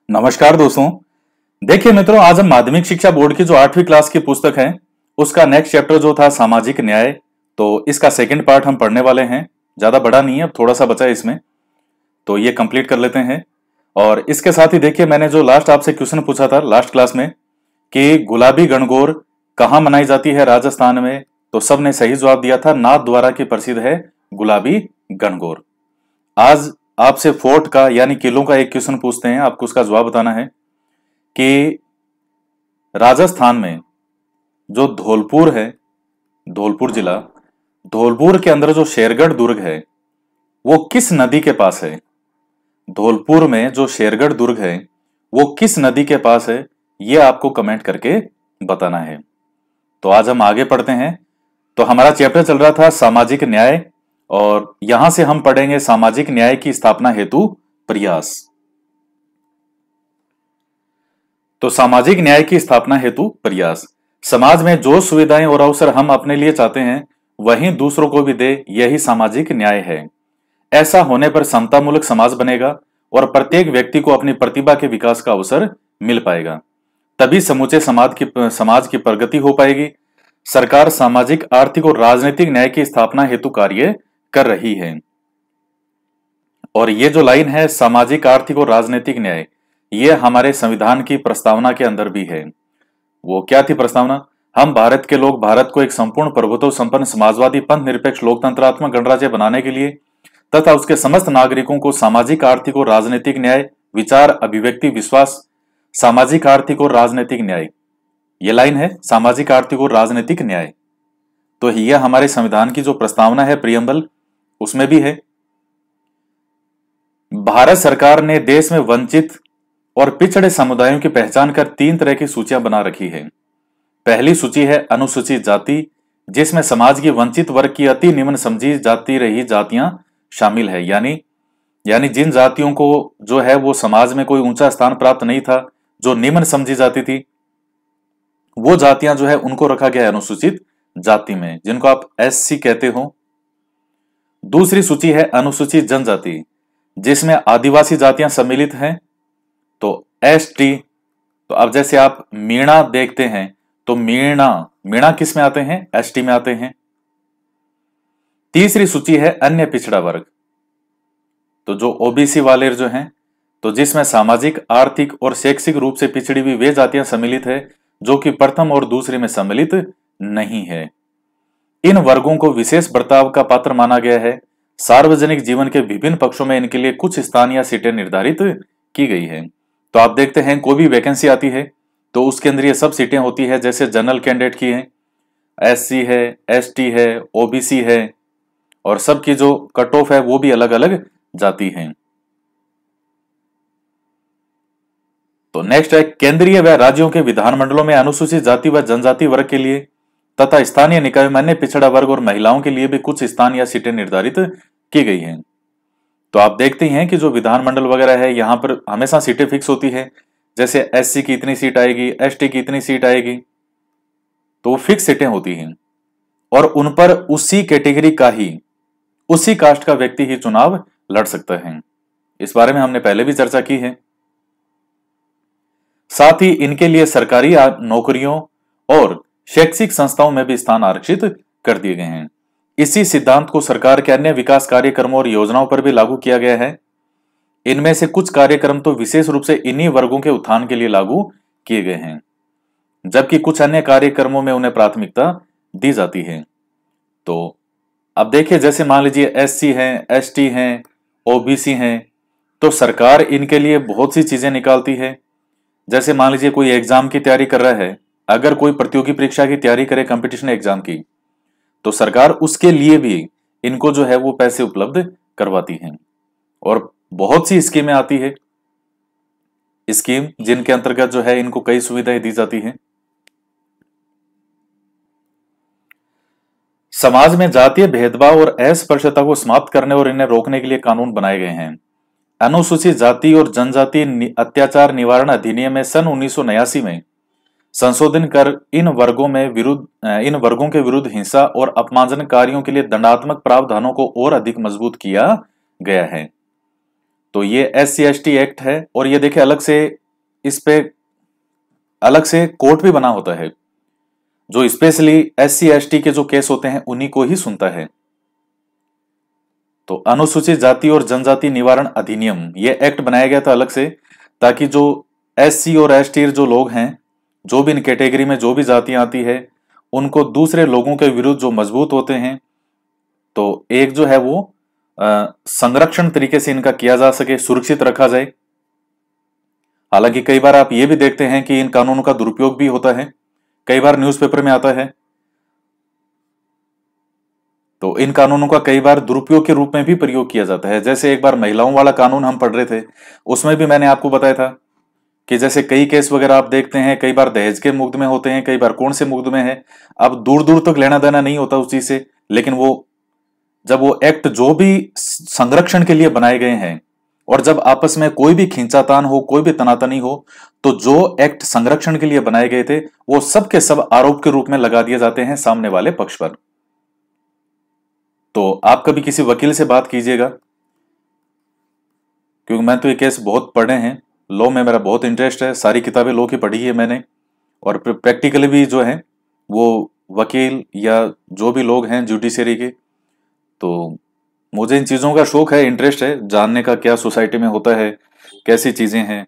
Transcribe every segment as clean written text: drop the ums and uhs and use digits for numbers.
नमस्कार दोस्तों। देखिए मित्रों, आज हम माध्यमिक शिक्षा बोर्ड की जो 8वीं क्लास की पुस्तक है उसका नेक्स्ट चैप्टर जो था सामाजिक न्याय, तो इसका सेकंड पार्ट हम पढ़ने वाले हैं। ज्यादा बड़ा नहीं है, अब थोड़ा सा बचा है इसमें, तो ये कंप्लीट कर लेते हैं। और इसके साथ ही देखिए, मैंने जो लास्ट आपसे क्वेश्चन पूछा था लास्ट क्लास में कि गुलाबी गणगौर कहाँ मनाई जाती है राजस्थान में, तो सबने सही जवाब दिया था, नाथ द्वारा की प्रसिद्ध है गुलाबी गणगौर। आज आपसे फोर्ट का यानी किलों का एक क्वेश्चन पूछते हैं, आपको उसका जवाब बताना है कि राजस्थान में जो धौलपुर है, धौलपुर जिला, धौलपुर के अंदर जो शेरगढ़ दुर्ग है वो किस नदी के पास है। धौलपुर में जो शेरगढ़ दुर्ग है वो किस नदी के पास है, ये आपको कमेंट करके बताना है। तो आज हम आगे पढ़ते हैं। तो हमारा चैप्टर चल रहा था सामाजिक न्याय, और यहां से हम पढ़ेंगे सामाजिक न्याय की स्थापना हेतु प्रयास। तो सामाजिक न्याय की स्थापना हेतु प्रयास, समाज में जो सुविधाएं और अवसर हम अपने लिए चाहते हैं वहीं दूसरों को भी दे, यही सामाजिक न्याय है। ऐसा होने पर समतामूलक समाज बनेगा और प्रत्येक व्यक्ति को अपनी प्रतिभा के विकास का अवसर मिल पाएगा। तभी समूचे समाज की प्रगति हो पाएगी। सरकार सामाजिक, आर्थिक और राजनीतिक न्याय की स्थापना हेतु कार्य कर रही है। और ये जो लाइन है सामाजिक, आर्थिक और राजनीतिक न्याय, ये हमारे संविधान की प्रस्तावना के अंदर भी है। वो क्या थी प्रस्तावना? हम भारत के लोग भारत को एक संपूर्ण प्रभुत्व संपन्न समाजवादी पंथ निरपेक्ष लोकतंत्रात्मक गणराज्य बनाने के लिए तथा उसके समस्त नागरिकों को सामाजिक, आर्थिक और राजनीतिक न्याय, विचार, अभिव्यक्ति, विश्वास, सामाजिक, आर्थिक और राजनीतिक न्याय, ये लाइन है सामाजिक, आर्थिक और राजनीतिक न्याय। तो यह हमारे संविधान की जो प्रस्तावना है प्रियम्बल, उसमें भी है। भारत सरकार ने देश में वंचित और पिछड़े समुदायों की पहचान कर 3 तरह की सूचियां बना रखी है। पहली सूची है अनुसूचित जाति, जिसमें समाज की वंचित वर्ग की अति निम्न समझी जाती रही जातियां शामिल है। यानी जिन जातियों को जो है वो समाज में कोई ऊंचा स्थान प्राप्त नहीं था, जो निम्न समझी जाती थी, वो जातियां जो है उनको रखा गया है अनुसूचित जाति में, जिनको आप एससी कहते हो। दूसरी सूची है अनुसूचित जनजाति, जिसमें आदिवासी जातियां सम्मिलित हैं, तो एसटी। तो अब जैसे आप मीणा देखते हैं तो मीणा किस में आते हैं? एसटी में आते हैं। तीसरी सूची है अन्य पिछड़ा वर्ग, तो जो ओबीसी वाले जो हैं, तो जिसमें सामाजिक, आर्थिक और शैक्षिक रूप से पिछड़ी हुई वे जातियां सम्मिलित है जो कि प्रथम और दूसरे में सम्मिलित नहीं है। इन वर्गों को विशेष बर्ताव का पात्र माना गया है। सार्वजनिक जीवन के विभिन्न पक्षों में इनके लिए कुछ स्थान या सीटें निर्धारित की गई है। तो आप देखते हैं कोई भी वैकेंसी आती है तो उसके अंदर ये सब सीटें होती है, जैसे जनरल कैंडिडेट की है, एससी है, एसटी है, ओबीसी है, और सबकी जो कट ऑफ है वो भी अलग अलग जाती है। तो नेक्स्ट है केंद्रीय व राज्यों के विधानमंडलों में अनुसूचित जाति व जनजाति वर्ग के लिए तथा स्थानीय निकायों में अन्य पिछड़ा वर्ग और महिलाओं के लिए भी कुछ स्थान या सीटें निर्धारित की गई हैं। तो आप देखते हैं कि जो विधानमंडल वगैरह है यहां पर हमेशा सीटें फिक्स होती है, जैसे एससी की इतनी सीट आएगी, एसटी की इतनी सीट आएगी, तो वो फिक्स सीटें होती हैं और उन पर उसी कैटेगरी का ही, उसी कास्ट का व्यक्ति ही चुनाव लड़ सकता है। इस बारे में हमने पहले भी चर्चा की है। साथ ही इनके लिए सरकारी नौकरियों और शैक्षिक संस्थाओं में भी स्थान आरक्षित कर दिए गए हैं। इसी सिद्धांत को सरकार के अन्य विकास कार्यक्रमों और योजनाओं पर भी लागू किया गया है। इनमें से कुछ कार्यक्रम तो विशेष रूप से इन्हीं वर्गों के उत्थान के लिए लागू किए गए हैं, जबकि कुछ अन्य कार्यक्रमों में उन्हें प्राथमिकता दी जाती है। तो अब देखिए, जैसे मान लीजिए एससी हैं, एसटी हैं, ओबीसी हैं, तो सरकार इनके लिए बहुत सी चीजें निकालती है। जैसे मान लीजिए कोई एग्जाम की तैयारी कर रहा है, अगर कोई प्रतियोगी परीक्षा की तैयारी करे, कंपटीशन एग्जाम की, तो सरकार उसके लिए भी इनको जो है वो पैसे उपलब्ध करवाती है। और बहुत सी स्कीमें आती है, स्कीम जिनके अंतर्गत जो है इनको कई सुविधाएं दी जाती हैं। समाज में जातीय भेदभाव और अस्पृश्यता को समाप्त करने और इन्हें रोकने के लिए कानून बनाए गए हैं। अनुसूचित जाति और जनजाति अत्याचार निवारण अधिनियम में सन 1989 में संशोधन कर इन वर्गों के विरुद्ध हिंसा और अपमानजनक कार्यों के लिए दंडात्मक प्रावधानों को और अधिक मजबूत किया गया है। तो ये SC/ST एक्ट है, और ये देखिए अलग से इस पे अलग से कोर्ट भी बना होता है जो स्पेशली SC/ST के जो केस होते हैं उन्हीं को ही सुनता है। तो अनुसूचित जाति और जनजाति निवारण अधिनियम, ये एक्ट बनाया गया था अलग से, ताकि जो SC और ST जो लोग हैं, जो भी इन कैटेगरी में जो भी जातियां आती है, उनको दूसरे लोगों के विरुद्ध जो मजबूत होते हैं, तो एक जो है वो संरक्षण तरीके से इनका किया जा सके, सुरक्षित रखा जाए। हालांकि कई बार आप ये भी देखते हैं कि इन कानूनों का दुरुपयोग भी होता है, कई बार न्यूज़पेपर में आता है। तो इन कानूनों का कई बार दुरुपयोग के रूप में भी प्रयोग किया जाता है। जैसे एक बार महिलाओं वाला कानून हम पढ़ रहे थे, उसमें भी मैंने आपको बताया था कि जैसे कई केस वगैरह आप देखते हैं, कई बार दहेज के मुकदमे होते हैं, कई बार कौन से मुकदमे हैं, अब दूर दूर तक लेना देना नहीं होता उस चीज से, लेकिन वो जब वो एक्ट जो भी संरक्षण के लिए बनाए गए हैं, और जब आपस में कोई भी खींचातान हो, कोई भी तनातनी हो, तो जो एक्ट संरक्षण के लिए बनाए गए थे वो सब के सब आरोप के रूप में लगा दिए जाते हैं सामने वाले पक्ष पर। तो आप कभी किसी वकील से बात कीजिएगा, क्योंकि मैं तो ये केस बहुत पढ़े हैं, लॉ में मेरा बहुत इंटरेस्ट है, सारी किताबें लॉ की पढ़ी है मैंने, और प्रैक्टिकली भी जो है वो वकील या जो भी लोग हैं जुडिशरी के, तो मुझे इन चीजों का शौक है, इंटरेस्ट है जानने का, क्या सोसाइटी में होता है, कैसी चीजें हैं।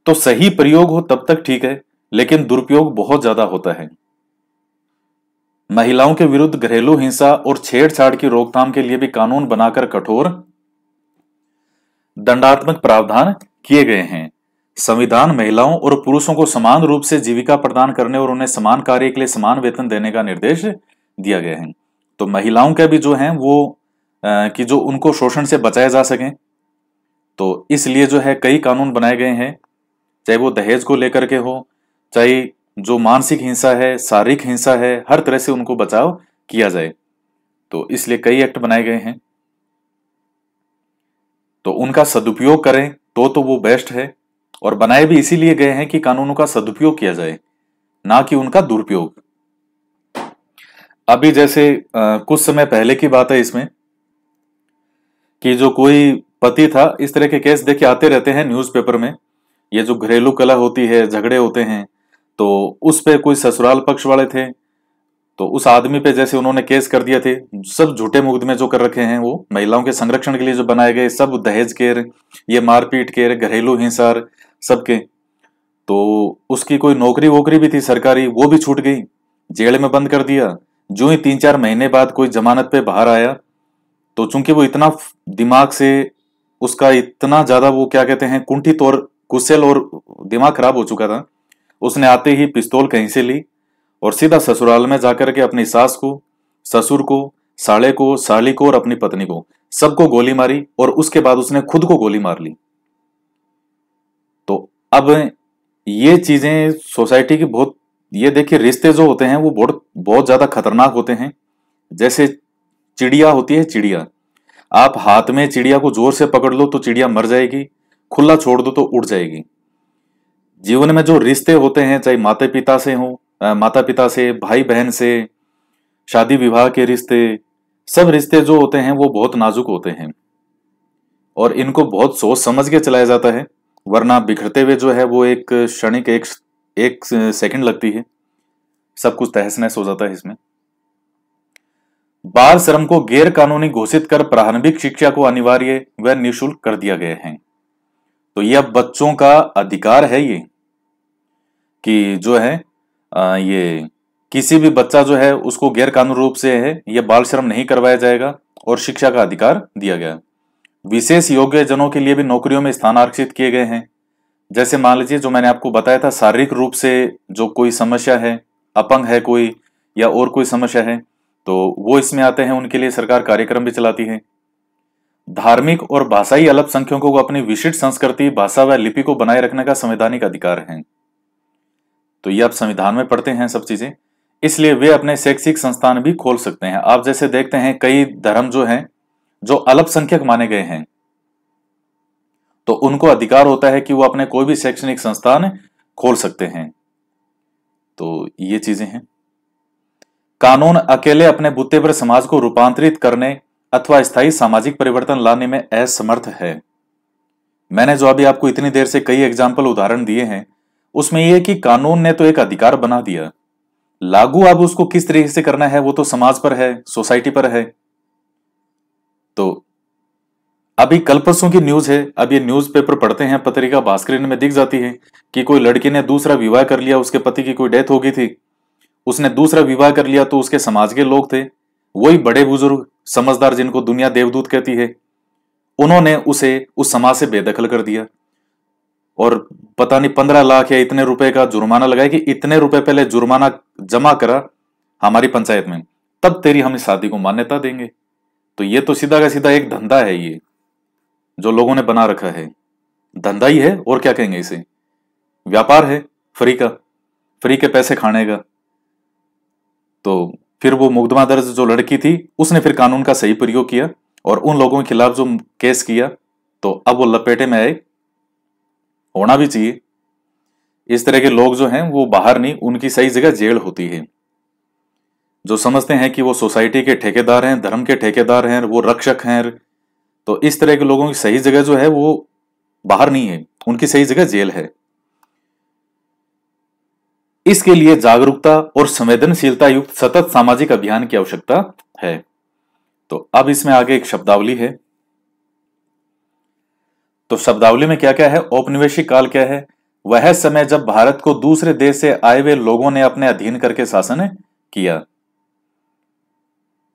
तो सही प्रयोग हो तब तक ठीक है, लेकिन दुरुपयोग बहुत ज्यादा होता है। महिलाओं के विरुद्ध घरेलू हिंसा और छेड़छाड़ की रोकथाम के लिए भी कानून बनाकर कठोर दंडात्मक प्रावधान किए गए हैं। संविधान महिलाओं और पुरुषों को समान रूप से जीविका प्रदान करने और उन्हें समान कार्य के लिए समान वेतन देने का निर्देश दिया गया है। तो महिलाओं का भी जो है वो कि जो उनको शोषण से बचाया जा सके, तो इसलिए जो है कई कानून बनाए गए हैं, चाहे वो दहेज को लेकर के हो, चाहे जो मानसिक हिंसा है, शारीरिक हिंसा है, हर तरह से उनको बचाव किया जाए। तो इसलिए कई एक्ट बनाए गए हैं, तो उनका सदुपयोग करें तो वो बेस्ट है। और बनाए भी इसीलिए गए हैं कि कानूनों का सदुपयोग किया जाए, ना कि उनका दुरुपयोग। अभी जैसे कुछ समय पहले की बात है इसमें, कि जो कोई पति था, इस तरह के केस देखिए आते रहते हैं न्यूज़पेपर में, ये जो घरेलू कलह होती है, झगड़े होते हैं, तो उस पे कोई ससुराल पक्ष वाले थे, तो उस आदमी पे जैसे उन्होंने केस कर दिए थे, सब झूठे मुकदमे जो कर रखे हैं, वो महिलाओं के संरक्षण के लिए जो बनाए गए, सब दहेज के, ये मारपीट के, घरेलू हिंसा सबके, तो उसकी कोई नौकरी वोकरी भी थी सरकारी, वो भी छूट गई, जेल में बंद कर दिया। जो ही 3-4 महीने बाद कोई जमानत पे बाहर आया, तो चूंकि वो इतना दिमाग से उसका इतना ज्यादा वो क्या कहते हैं कुंठित और कुशल और दिमाग खराब हो चुका था, उसने आते ही पिस्तौल कहीं से ली और सीधा ससुराल में जाकर के अपनी सास को, ससुर को, साले को, साली को और अपनी पत्नी को, सबको गोली मारी, और उसके बाद उसने खुद को गोली मार ली। तो अब ये चीजें सोसाइटी की बहुत, ये देखिए रिश्ते जो होते हैं वो बहुत बहुत ज्यादा खतरनाक होते हैं। जैसे चिड़िया होती है, चिड़िया, आप हाथ में चिड़िया को जोर से पकड़ लो तो चिड़िया मर जाएगी, खुला छोड़ दो तो उड़ जाएगी। जीवन में जो रिश्ते होते हैं, चाहे माता पिता से हो, माता पिता से, भाई बहन से, शादी विवाह के रिश्ते, सब रिश्ते जो होते हैं वो बहुत नाजुक होते हैं, और इनको बहुत सोच समझ के चलाया जाता है, वरना बिखरते हुए जो है वो एक क्षणिक एक सेकंड लगती है, सब कुछ तहस नहस हो जाता है इसमें। बाल श्रम को गैर कानूनी घोषित कर प्रारंभिक शिक्षा को अनिवार्य व निःशुल्क कर दिया गया है। तो यह बच्चों का अधिकार है ये, कि जो है ये किसी भी बच्चा जो है उसको गैर कानूनी रूप से है ये बाल श्रम नहीं करवाया जाएगा, और शिक्षा का अधिकार दिया गया। विशेष योग्य जनों के लिए भी नौकरियों में स्थान आरक्षित किए गए हैं। जैसे मान लीजिए जो मैंने आपको बताया था, शारीरिक रूप से जो कोई समस्या है, अपंग है कोई, या और कोई समस्या है, तो वो इसमें आते हैं, उनके लिए सरकार कार्यक्रम भी चलाती है। धार्मिक और भाषाई अल्पसंख्यकों को अपनी विशिष्ट संस्कृति, भाषा व लिपि को बनाए रखने का संवैधानिक अधिकार है। तो ये आप संविधान में पढ़ते हैं सब चीजें, इसलिए वे अपने शैक्षिक संस्थान भी खोल सकते हैं। आप जैसे देखते हैं कई धर्म जो हैं जो अल्पसंख्यक माने गए हैं, तो उनको अधिकार होता है कि वो अपने कोई भी शैक्षणिक संस्थान खोल सकते हैं। तो ये चीजें हैं। कानून अकेले अपने बुत्ते पर समाज को रूपांतरित करने अथवा स्थायी सामाजिक परिवर्तन लाने में असमर्थ है। मैंने जो अभी आपको इतनी देर से कई एग्जाम्पल उदाहरण दिए हैं, उसमें यह है कि कानून ने तो एक अधिकार बना दिया, लागू अब उसको किस तरीके से करना है वो तो समाज पर है, सोसाइटी पर है। तो अभी कल परसों की न्यूज है, अब ये न्यूज़पेपर पढ़ते हैं, पत्रिका भास्करन में दिख जाती है कि कोई लड़की ने दूसरा विवाह कर लिया, उसके पति की कोई डेथ हो गई थी, उसने दूसरा विवाह कर लिया, तो उसके समाज के लोग थे, वही बड़े बुजुर्ग समझदार जिनको दुनिया देवदूत कहती है, उन्होंने उसे उस समाज से बेदखल कर दिया और पता नहीं 15 लाख या इतने रुपए का जुर्माना लगाया कि इतने रुपए पहले जुर्माना जमा करा हमारी पंचायत में, तब तेरी हम इस शादी को मान्यता देंगे। तो ये तो सीधा का सीधा एक धंधा है, ये जो लोगों ने बना रखा है, धंधा ही है और क्या कहेंगे इसे, व्यापार है फ्री का, फ्री के पैसे खाने का। तो फिर वो मुकदमा दर्ज जो लड़की थी उसने फिर कानून का सही प्रयोग किया और उन लोगों के खिलाफ जो केस किया, तो अब वो लपेटे में आए, होना भी चाहिए। इस तरह के लोग जो हैं वो बाहर नहीं, उनकी सही जगह जेल होती है। जो समझते हैं कि वो सोसाइटी के ठेकेदार हैं, धर्म के ठेकेदार हैं, वो रक्षक हैं, तो इस तरह के लोगों की सही जगह जो है वो बाहर नहीं है, उनकी सही जगह जेल है। इसके लिए जागरूकता और संवेदनशीलता युक्त सतत सामाजिक अभियान की आवश्यकता है। तो अब इसमें आगे एक शब्दावली है। तो शब्दावली में क्या क्या है, औपनिवेशिक काल क्या है, वह समय जब भारत को दूसरे देश से आए हुए लोगों ने अपने अधीन करके शासन किया।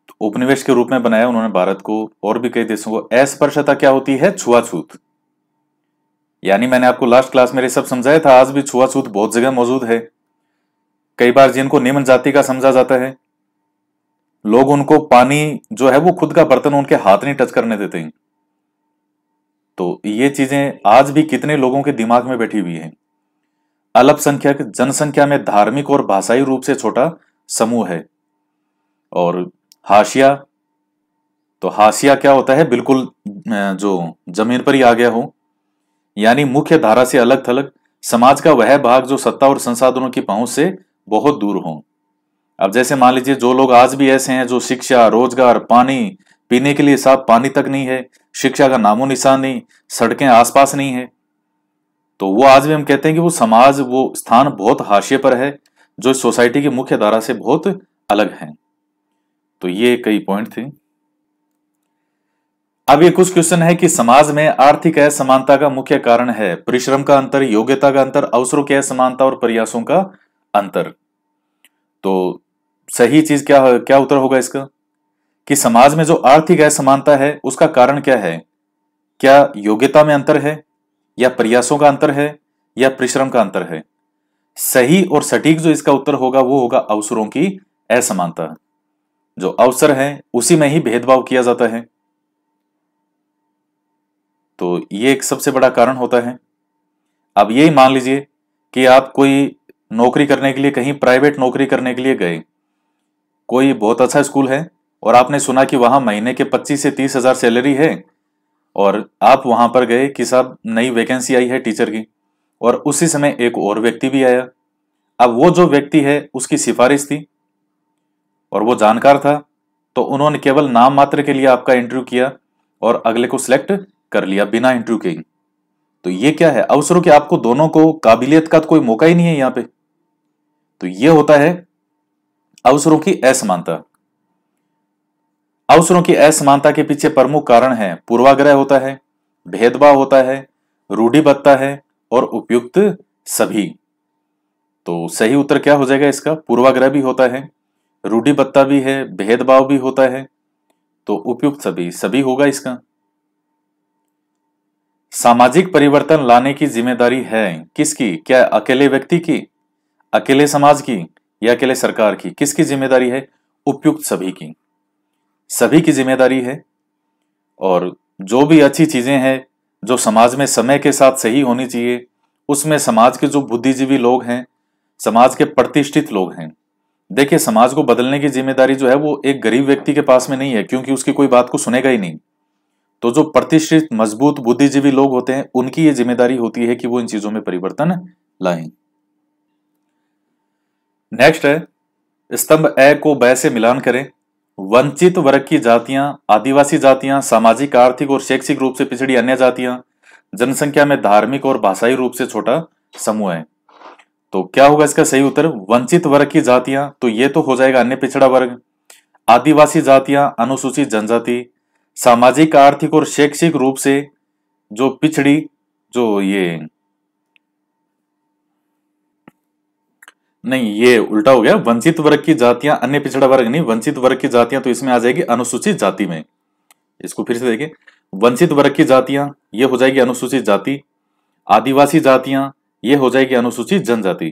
तो उपनिवेश के रूप में बनाया उन्होंने भारत को और भी कई देशों को। अस्पृश्यता क्या होती है, छुआछूत। यानी मैंने आपको लास्ट क्लास में सब समझाया था, आज भी छुआछूत बहुत जगह मौजूद है। कई बार जिनको निम्न जाति का समझा जाता है, लोग उनको पानी जो है वो खुद का बर्तन उनके हाथ नहीं टच करने देते हैं। तो ये चीजें आज भी कितने लोगों के दिमाग में बैठी हुई हैं। अल्पसंख्यक जनसंख्या में धार्मिक और भाषाई रूप से छोटा समूह है। और हाशिया, तो हाशिया क्या होता है, बिल्कुल जो जमीन पर ही आ गया हो, यानी मुख्य धारा से अलग थलग, समाज का वह भाग जो सत्ता और संसाधनों की पहुंच से बहुत दूर हो। अब जैसे मान लीजिए जो लोग आज भी ऐसे हैं जो शिक्षा, रोजगार, पानी, पीने के लिए साफ पानी तक नहीं है, शिक्षा का नामो निशान नहीं, सड़कें आसपास नहीं है, तो वो आज भी हम कहते हैं कि वो समाज, वो स्थान बहुत हाशिए पर है, जो सोसाइटी की मुख्य धारा से बहुत अलग है। तो ये कई पॉइंट थे। अब ये कुछ क्वेश्चन है कि समाज में आर्थिक असमानता का मुख्य कारण है परिश्रम का अंतर, योग्यता का अंतर, अवसरों की असमानता और प्रयासों का अंतर। तो सही चीज क्या क्या उत्तर होगा इसका, कि समाज में जो आर्थिक असमानता है उसका कारण क्या है, क्या योग्यता में अंतर है, या प्रयासों का अंतर है, या परिश्रम का अंतर है। सही और सटीक जो इसका उत्तर होगा वो होगा अवसरों की असमानता। जो अवसर है उसी में ही भेदभाव किया जाता है, तो ये एक सबसे बड़ा कारण होता है। अब यही मान लीजिए कि आप कोई नौकरी करने के लिए, कहीं प्राइवेट नौकरी करने के लिए गए, कोई बहुत अच्छा स्कूल है और आपने सुना कि वहां महीने के 25 से 30 हजार सैलरी है, और आप वहां पर गए कि साहब नई वैकेंसी आई है टीचर की, और उसी समय एक और व्यक्ति भी आया। अब वो जो व्यक्ति है उसकी सिफारिश थी और वो जानकार था, तो उन्होंने केवल नाम मात्र के लिए आपका इंटरव्यू किया और अगले को सिलेक्ट कर लिया बिना इंटरव्यू के। तो ये क्या है, अवसरों के, आपको दोनों को काबिलियत का तो कोई मौका ही नहीं है यहां पे। तो ये होता है अवसरों की असमानता। अवसरों की असमानता के पीछे प्रमुख कारण है पूर्वाग्रह होता है, भेदभाव होता है, रूढ़िबद्धता है और उपयुक्त सभी। तो सही उत्तर क्या हो जाएगा इसका, पूर्वाग्रह भी होता है, रूढ़िबद्धता भी है, भेदभाव भी होता है, तो उपयुक्त सभी, सभी होगा इसका। सामाजिक परिवर्तन लाने की जिम्मेदारी है किसकी, क्या अकेले व्यक्ति की, अकेले समाज की, या अकेले सरकार की, किसकी जिम्मेदारी है, उपयुक्त सभी की, सभी की जिम्मेदारी है। और जो भी अच्छी चीजें हैं जो समाज में समय के साथ सही होनी चाहिए, उसमें समाज के जो बुद्धिजीवी लोग हैं, समाज के प्रतिष्ठित लोग हैं, देखिए समाज को बदलने की जिम्मेदारी जो है वो एक गरीब व्यक्ति के पास में नहीं है, क्योंकि उसकी कोई बात को सुनेगा ही नहीं। तो जो प्रतिष्ठित मजबूत बुद्धिजीवी लोग होते हैं उनकी ये जिम्मेदारी होती है कि वो इन चीजों में परिवर्तन लाएं। नेक्स्ट है स्तंभ ए को ब से मिलान करें वंचित वर्ग की जातियां, आदिवासी जातियां, सामाजिक, आर्थिक और शैक्षिक रूप से पिछड़ी अन्य जातियां, जनसंख्या में धार्मिक और भाषाई रूप से छोटा समूह है। तो क्या होगा इसका सही उत्तर? वंचित वर्ग की जातियां, तो ये तो हो जाएगा अन्य पिछड़ा वर्ग। आदिवासी जातियां, अनुसूचित जनजाति, सामाजिक, आर्थिक और शैक्षिक रूप से जो पिछड़ी, जो ये नहीं, ये उल्टा हो गया। वंचित वर्ग की जातियां, अन्य पिछड़ा वर्ग नहीं, वंचित वर्ग की जातियां तो इसमें आ जाएगी अनुसूचित जाति में। इसको फिर से देखिए, वंचित वर्ग की जातियां ये हो जाएगी अनुसूचित जाति, आदिवासी जातियां ये हो जाएगी अनुसूचित जनजाति,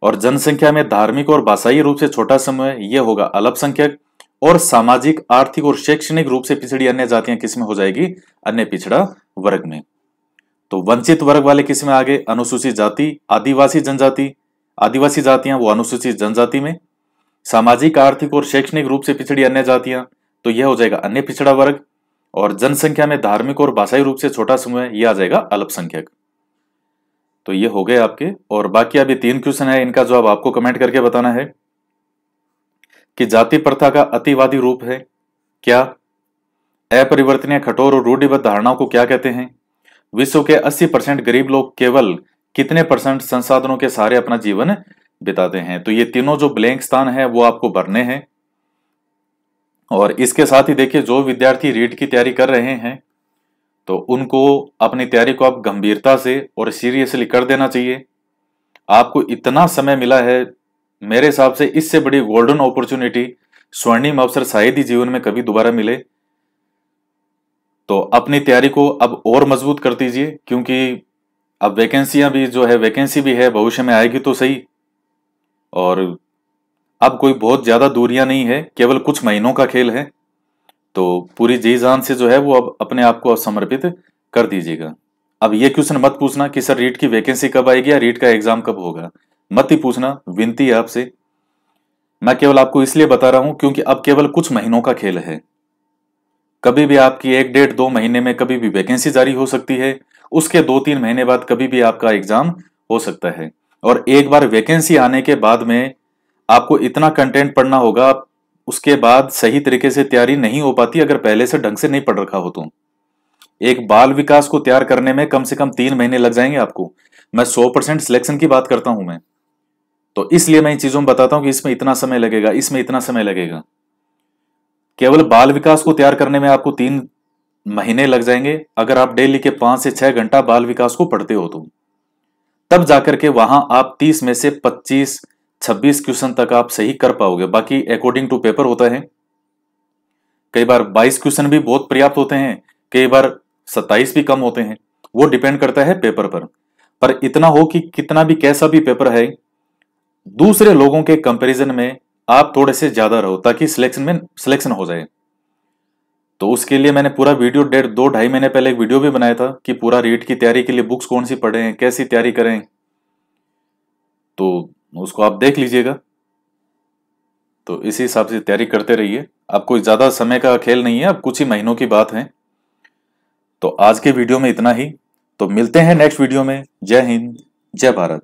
और जनसंख्या में धार्मिक और भाषाई रूप से छोटा समूह ये होगा अल्पसंख्यक, और सामाजिक, आर्थिक और शैक्षणिक रूप से पिछड़ी अन्य जातियां किसमें हो जाएगी? अन्य पिछड़ा वर्ग में। तो वंचित वर्ग वाले किसमें आ गए? अनुसूचित जाति, आदिवासी जनजाति, आदिवासी जातियां वो अनुसूचित जनजाति में, सामाजिक, आर्थिक और शैक्षणिक रूप से पिछड़ी अन्य जातियां तो यह हो जाएगा अन्य पिछड़ा वर्ग, और जनसंख्या में धार्मिक और भाषाई रूप से छोटा समूह यह आ जाएगा अल्पसंख्यक। तो ये हो गए आपके। और बाकी अभी 3 क्वेश्चन है, इनका जवाब आपको कमेंट करके बताना है कि जाति प्रथा का अतिवादी रूप है क्या? अपरिवर्तनीय, कठोर और रूढ़िबद्ध धारणाओं को क्या कहते हैं? विश्व के 80% गरीब लोग केवल कितने % संसाधनों के सहारे अपना जीवन बिताते हैं? तो ये तीनों जो ब्लैंक स्थान है वो आपको भरने हैं। और इसके साथ ही देखिए, जो विद्यार्थी रीट की तैयारी कर रहे हैं तो उनको अपनी तैयारी को आप गंभीरता से और सीरियसली कर देना चाहिए। आपको इतना समय मिला है, मेरे हिसाब से इससे बड़ी गोल्डन अपॉर्चुनिटी, स्वर्णिम अवसर शायद ही जीवन में कभी दोबारा मिले। तो अपनी तैयारी को अब और मजबूत कर दीजिए, क्योंकि अब वैकेंसियां भी जो है, वैकेंसी भी है, भविष्य में आएगी तो सही। और अब कोई बहुत ज्यादा दूरियां नहीं है, केवल कुछ महीनों का खेल है। तो पूरी जी जान से जो है वो अब अपने आप को समर्पित कर दीजिएगा। अब ये क्वेश्चन मत पूछना कि सर रीट की वैकेंसी कब आएगी या रीट का एग्जाम कब होगा, मत ही पूछना, विनती है आपसे। मैं केवल आपको इसलिए बता रहा हूं क्योंकि अब केवल कुछ महीनों का खेल है। कभी भी आपकी 1 डेढ़ 2 महीने में कभी भी वैकेंसी जारी हो सकती है, उसके 2-3 महीने बाद कभी भी आपका एग्जाम हो सकता है। और एक बार वैकेंसी आने के बाद में आपको इतना कंटेंट पढ़ना होगा, उसके बाद सही तरीके से तैयारी नहीं हो पाती अगर पहले से ढंग से नहीं पढ़ रखा हो तो। एक बाल विकास को तैयार करने में कम से कम 3 महीने लग जाएंगे आपको। मैं 100% सिलेक्शन की बात करता हूं मैं, तो इसलिए मैं इन चीजों में बताता हूं कि इसमें इतना समय लगेगा, इसमें इतना समय लगेगा। केवल बाल विकास को तैयार करने में आपको 3 महीने लग जाएंगे अगर आप डेली के 5 से 6 घंटा बाल विकास को पढ़ते हो तो। तब जाकर के वहां आप 30 में से 25-26 क्वेश्चन तक आप सही कर पाओगे। बाकी अकॉर्डिंग टू पेपर होता है, कई बार 22 क्वेश्चन भी बहुत पर्याप्त होते हैं, कई बार 27 भी कम होते हैं, वो डिपेंड करता है पेपर पर इतना हो कि कितना भी कैसा भी पेपर है, दूसरे लोगों के कंपैरिजन में आप थोड़े से ज्यादा रहो ताकि सिलेक्शन हो जाए। तो उसके लिए मैंने पूरा वीडियो 2-2.5 महीने पहले एक वीडियो भी बनाया था कि पूरा रीट की तैयारी के लिए बुक्स कौन सी पढ़ें, कैसी तैयारी करें, तो उसको आप देख लीजिएगा। तो इसी हिसाब से तैयारी करते रहिए। अब कोई ज्यादा समय का खेल नहीं है, अब कुछ ही महीनों की बात है। तो आज के वीडियो में इतना ही, तो मिलते हैं नेक्स्ट वीडियो में। जय हिंद, जय भारत।